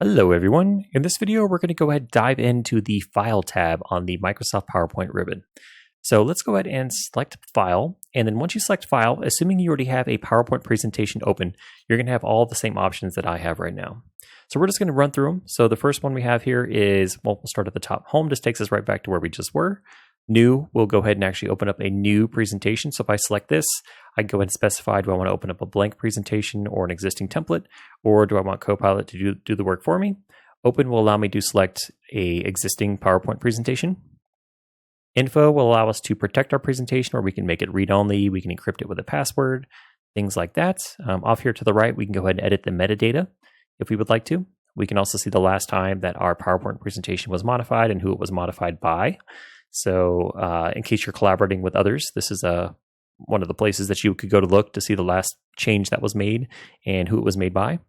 Hello everyone. In this video, we're going to go ahead and dive into the File tab on the Microsoft PowerPoint ribbon. So let's go ahead and select File, and then once you select File, assuming you already have a PowerPoint presentation open, you're going to have all the same options that I have right now. So we're just going to run through them. So the first one we have here is, well, we'll start at the top. Home just takes us right back to where we just were. New, we'll go ahead and actually open up a new presentation. So if I select this, I can go ahead and specify, do I want to open up a blank presentation or an existing template, or do I want Copilot to do the work for me? Open will allow me to select a existing PowerPoint presentation. Info will allow us to protect our presentation, or we can make it read-only, we can encrypt it with a password, things like that. Off here to the right, we can go ahead and edit the metadata if we would like to. We can also see the last time that our PowerPoint presentation was modified and who it was modified by. So in case you're collaborating with others, this is one of the places that you could go to look to see the last change that was made and who it was made by.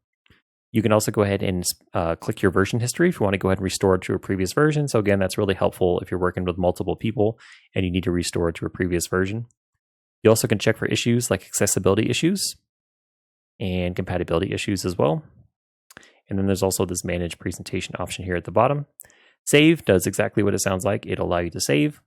You can also go ahead and click your version history if you want to go ahead and restore it to a previous version. So again, that's really helpful if you're working with multiple people and you need to restore it to a previous version. You also can check for issues like accessibility issues and compatibility issues as well. And then there's also this manage presentation option here at the bottom. Save does exactly what it sounds like. It'll allow you to save.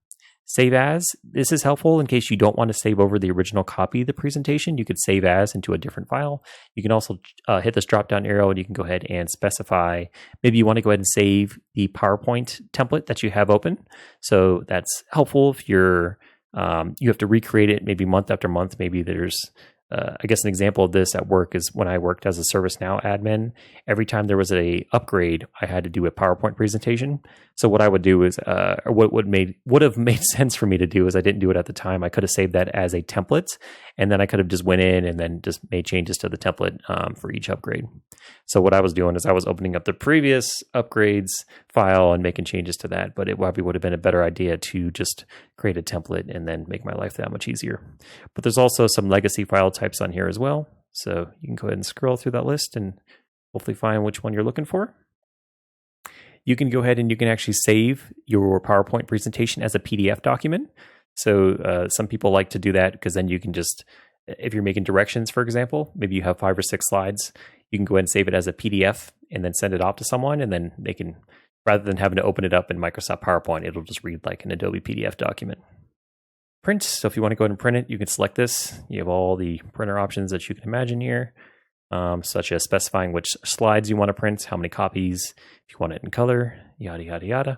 Save as, this is helpful in case you don't want to save over the original copy of the presentation. You could save as into a different file. You can also hit this drop down arrow and you can go ahead and specify, maybe you want to go ahead and save the PowerPoint template that you have open. So that's helpful if you're, you have to recreate it maybe month after month. Maybe there's, I guess an example of this at work is when I worked as a ServiceNow admin. Every time there was a upgrade, I had to do a PowerPoint presentation. So what I would do is, or what would have made sense for me to do is I didn't do it at the time. I could have saved that as a template, and then I could have just went in and then just made changes to the template for each upgrade. So what I was doing is I was opening up the previous upgrades file and making changes to that, but it probably would have been a better idea to just create a template and then make my life that much easier. But there's also some legacy file types on here as well. So you can go ahead and scroll through that list and hopefully find which one you're looking for. You can go ahead and you can actually save your PowerPoint presentation as a PDF document. So some people like to do that because then you can just, if you're making directions, for example, maybe you have 5 or 6 slides, you can go ahead and save it as a PDF and then send it off to someone, and then they can, rather than having to open it up in Microsoft PowerPoint, it'll just read like an Adobe PDF document. Print, so if you want to go ahead and print it, you can select this. You have all the printer options that you can imagine here, such as specifying which slides you want to print, how many copies, if you want it in color, yada, yada, yada.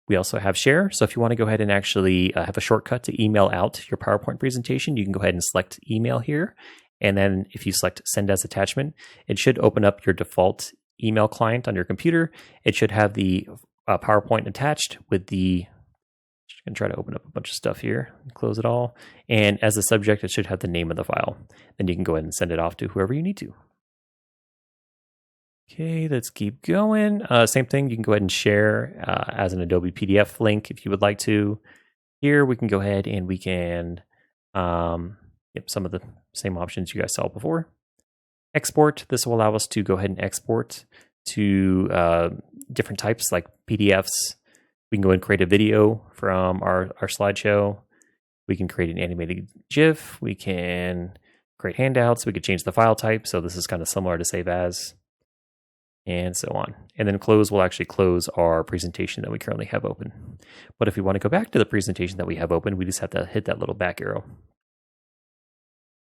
We also have share. So if you want to go ahead and actually have a shortcut to email out your PowerPoint presentation, you can go ahead and select email here. And then if you select send as attachment, it should open up your default email client on your computer. It should have the PowerPoint attached with the, I'm going to try to open up a bunch of stuff here, close it all. And as a subject, it should have the name of the file. Then you can go ahead and send it off to whoever you need to. Okay, let's keep going. Same thing, you can go ahead and share as an Adobe PDF link if you would like to. Here we can go ahead and we can, some of the same options you guys saw before. Export, this will allow us to go ahead and export to different types like PDFs. We can go and create a video from our slideshow. We can create an animated GIF. We can create handouts. We could change the file type. So this is kind of similar to save as, and so on. And then close will actually close our presentation that we currently have open. But if we want to go back to the presentation that we have open, we just have to hit that little back arrow.